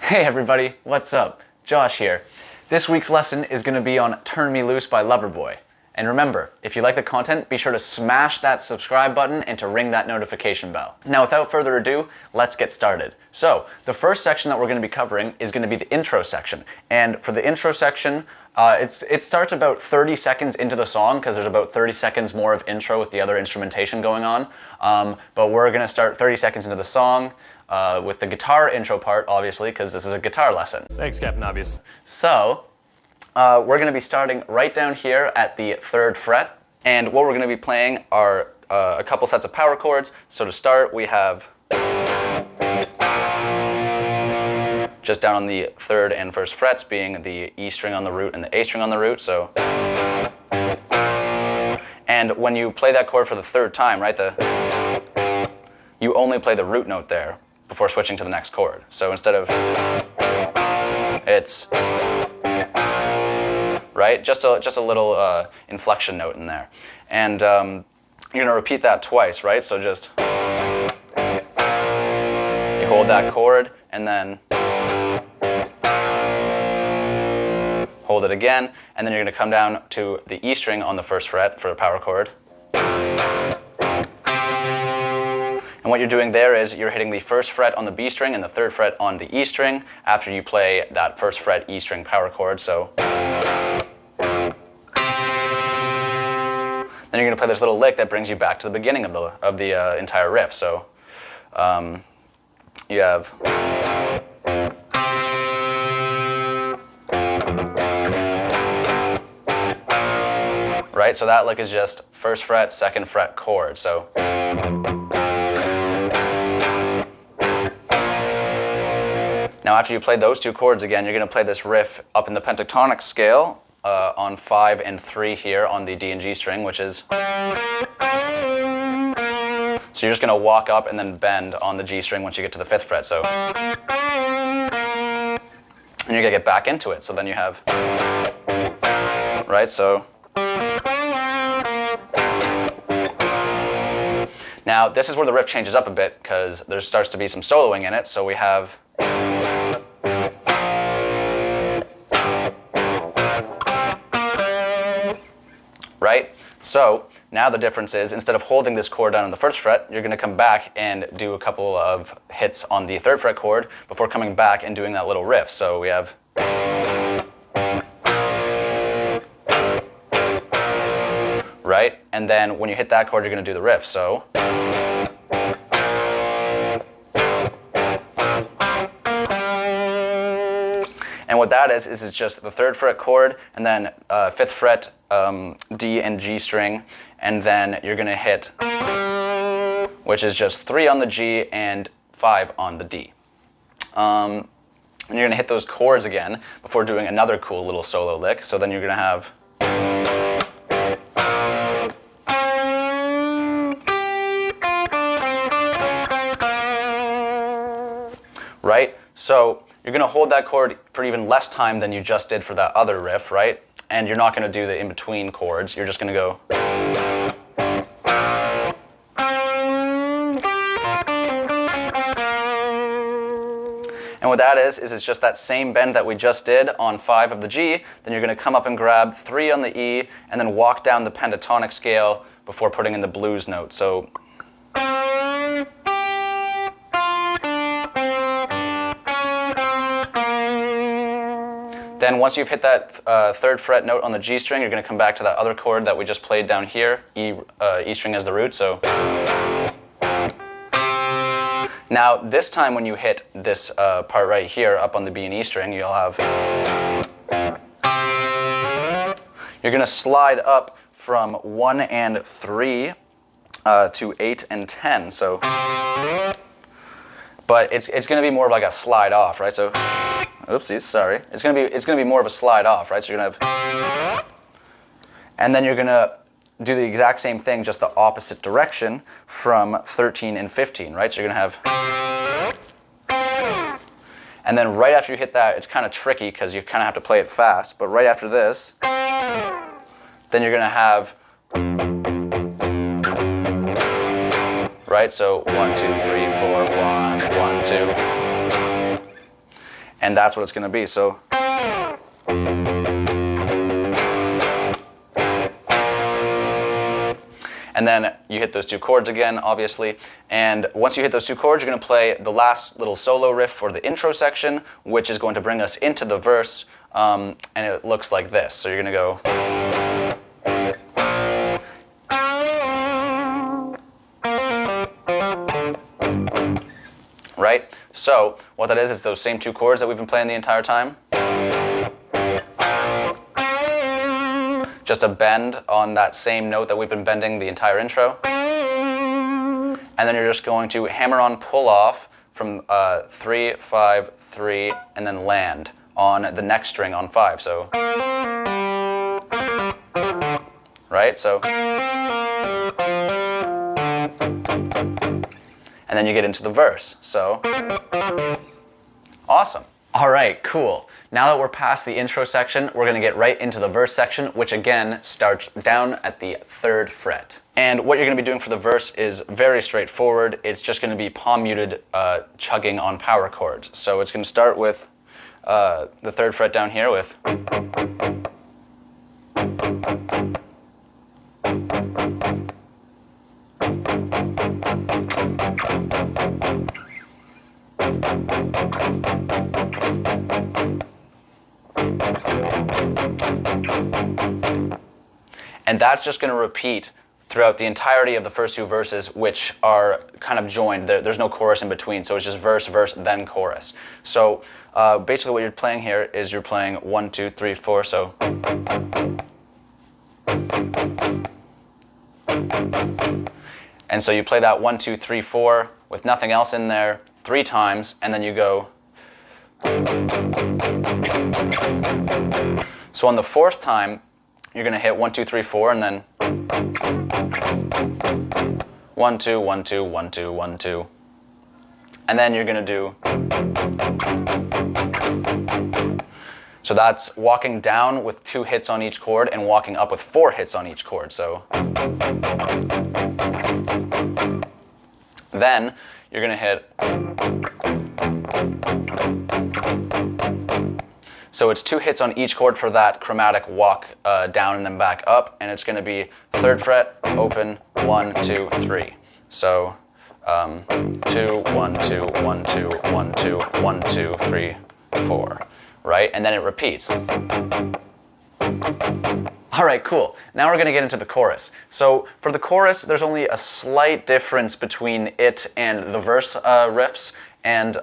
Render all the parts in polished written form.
Hey everybody, what's up? Josh here. This week's lesson is going to be on Turn Me Loose by Loverboy. And remember, if you like the content, be sure to smash that subscribe button and to ring that notification bell. Now without further ado, let's get started. So, the first section that we're going to be covering is going to be the intro section. And for the intro section, it starts about 30 seconds into the song because there's about 30 seconds more of intro with the other instrumentation going on. But we're going to start 30 seconds into the song with the guitar intro part, obviously, because this is a guitar lesson. Thanks, Captain Obvious. So, we're going to be starting right down here at the 3rd fret. And what we're going to be playing are a couple sets of power chords. So to start, we have just down on the 3rd and 1st frets being the E string on the root and the A string on the root. So, and when you play that chord for the 3rd time, right, you only play the root note there before switching to the next chord. So instead of, it's, right, just a little inflection note in there. And you're gonna repeat that twice, right? So just, you hold that chord and then hold it again, and then you're going to come down to the E string on the 1st fret for a power chord. And what you're doing there is you're hitting the 1st fret on the B string and the 3rd fret on the E string after you play that 1st fret E string power chord. So then you're going to play this little lick that brings you back to the beginning of the entire riff. So you have, right? So that lick is just 1st fret, 2nd fret chord. So now after you play those two chords again, you're going to play this riff up in the pentatonic scale on 5 and 3 here on the D and G string, which is, so you're just going to walk up and then bend on the G string once you get to the 5th fret. So, and you're going to get back into it. So then you have, right? So now this is where the riff changes up a bit because there starts to be some soloing in it. So we have, right? So now the difference is instead of holding this chord down on the 1st fret, you're going to come back and do a couple of hits on the 3rd fret chord before coming back and doing that little riff. So we have, right? And then when you hit that chord, you're going to do the riff. So, and what that is it's just the 3rd fret chord and then 5th fret D and G string, and then you're going to hit, which is just 3 on the G and 5 on the D. And you're going to hit those chords again before doing another cool little solo lick. So then you're going to have, right? So you're going to hold that chord for even less time than you just did for that other riff, right? And you're not going to do the in-between chords. You're just going to go. And what that is it's just that same bend that we just did on 5 of the G. Then you're going to come up and grab 3 on the E and then walk down the pentatonic scale before putting in the blues note. So, then once you've hit that 3rd fret note on the G string, you're going to come back to that other chord that we just played down here, E string as the root. So now this time when you hit this part right here up on the B and E string, you'll have, you're going to slide up from 1 and 3 to 8 and 10. So, but it's going to be more of like a slide off, right? So, oopsies, sorry. It's gonna be more of a slide off, right? So you're gonna have, and then you're gonna do the exact same thing, just the opposite direction from 13 and 15, right? So you're gonna have, and then right after you hit that, it's kind of tricky because you kind of have to play it fast. But right after this, then you're gonna have, right? So 1, 2, 3, 4, 1, 1, 2. And that's what it's going to be. So and then you hit those two chords again, obviously. And once you hit those two chords, you're going to play the last little solo riff for the intro section, which is going to bring us into the verse. And it looks like this. So you're going to go. Right? So what that is those same two chords that we've been playing the entire time. Just a bend on that same note that we've been bending the entire intro. And then you're just going to hammer on pull off from 3, 5, 3, and then land on the next string on 5. So, right? So, and then you get into the verse. So, awesome. All right, cool. Now that we're past the intro section, we're gonna get right into the verse section, which again starts down at the 3rd fret. And what you're gonna be doing for the verse is very straightforward. It's just gonna be palm muted chugging on power chords. So it's gonna start with the 3rd fret down here with. And that's just going to repeat throughout the entirety of the first two verses, which are kind of joined. There's no chorus in between, so it's just verse, verse, then chorus. So basically what you're playing here is you're playing 1, 2, 3, 4, so. And so you play that 1, 2, 3, 4 with nothing else in there 3 times, and then you go. So on the 4th time, you're going to hit 1, 2, 3, 4, and then 1, 2, 1, 2, 1, 2, 1, 2. And then you're going to do. So that's walking down with 2 hits on each chord and walking up with 4 hits on each chord. So then you're going to hit. So it's 2 hits on each chord for that chromatic walk down and then back up, and it's going to be 3rd fret, open, 1, 2, 3. So 2, 1, 2, 1, 2, 1, 2, 1, 2, 3, 4, right? And then it repeats. All right, cool. Now we're going to get into the chorus. So for the chorus, there's only a slight difference between it and the verse riffs. And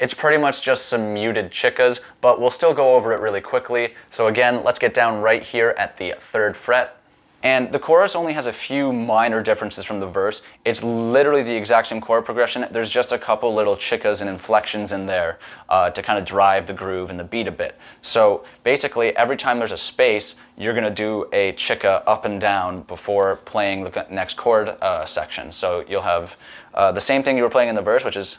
it's pretty much just some muted chickas, but we'll still go over it really quickly. So again, let's get down right here at the 3rd fret. And the chorus only has a few minor differences from the verse. It's literally the exact same chord progression. There's just a couple little chickas and inflections in there to kind of drive the groove and the beat a bit. So basically, every time there's a space, you're going to do a chicka up and down before playing the next chord section. So you'll have the same thing you were playing in the verse, which is.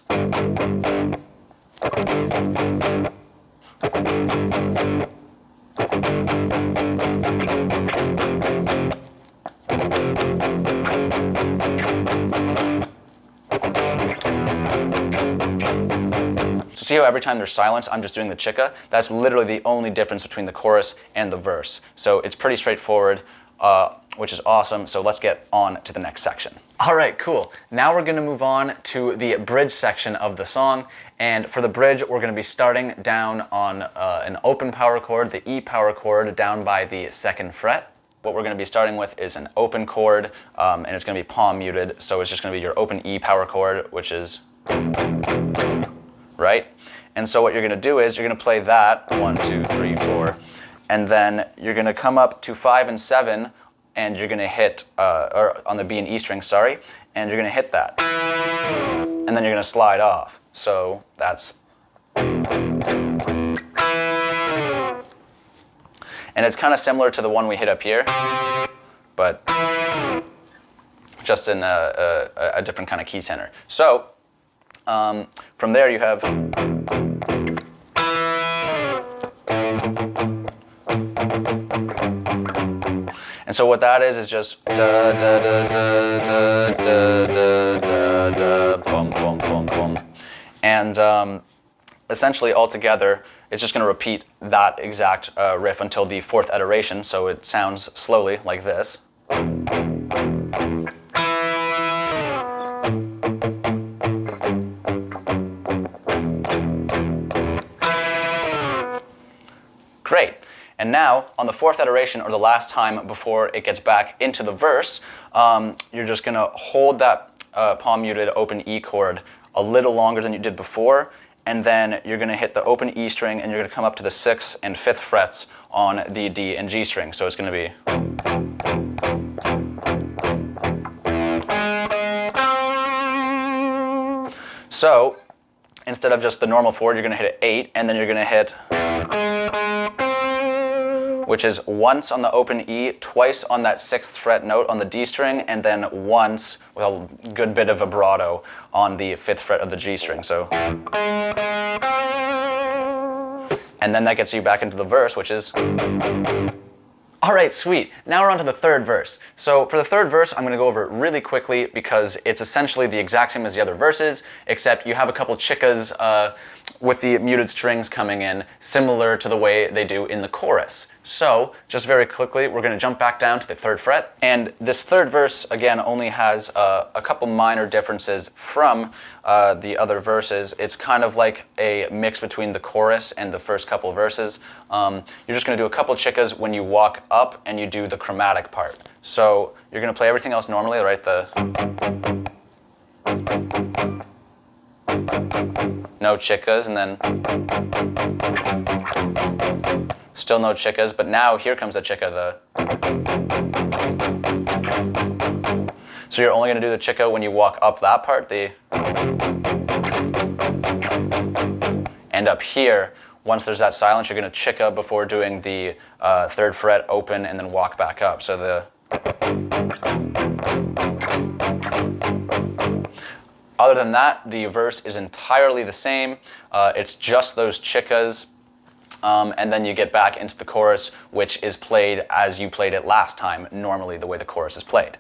So see how every time there's silence, I'm just doing the chicka? That's literally the only difference between the chorus and the verse. So it's pretty straightforward, which is awesome. So let's get on to the next section. All right, cool. Now we're gonna move on to the bridge section of the song. And for the bridge, we're gonna be starting down on an open power chord, the E power chord, down by the 2nd fret. What we're going to be starting with is an open chord, and it's going to be palm muted, so it's just going to be your open E power chord, which is, right? And so what you're going to do is you're going to play that, 1, 2, 3, 4, and then you're going to come up to 5 and 7, and you're going to hit, or on the B and E string, sorry, and you're going to hit that. And then you're going to slide off. So that's. And it's kind of similar to the one we hit up here, but just in a different kind of key tenor. So from there you have. And so what that is just da da da da da da da da da bum bum bum bum. And essentially all together, it's just going to repeat that exact riff until the fourth iteration, so it sounds slowly like this. Great. And now, on the fourth iteration, or the last time before it gets back into the verse, you're just going to hold that palm muted open E chord a little longer than you did before, and then you're going to hit the open E string, and you're going to come up to the 6th and 5th frets on the D and G string. So it's going to be... So, instead of just the normal chord, you're going to hit it 8, and then you're going to hit... which is once on the open E, twice on that 6th fret note on the D string, and then once with a good bit of vibrato on the 5th fret of the G string. So, and then that gets you back into the verse, which is... All right, sweet. Now we're on to the third verse. So for the third verse, I'm going to go over it really quickly because it's essentially the exact same as the other verses, except you have a couple chickas with the muted strings coming in, similar to the way they do in the chorus. So just very quickly, we're going to jump back down to the 3rd fret. And this third verse, again, only has a couple minor differences from the other verses. It's kind of like a mix between the chorus and the first couple verses. You're just going to do a couple chickas when you walk up and you do the chromatic part. So you're going to play everything else normally, right? No chickas, and then still no chickas, but now here comes the chicka, so you're only going to do the chicka when you walk up that part, and up here, once there's that silence, you're going to chicka before doing the 3rd fret open and then walk back up. So other than that, the verse is entirely the same. It's just those chickas, and then you get back into the chorus, which is played as you played it last time, normally the way the chorus is played.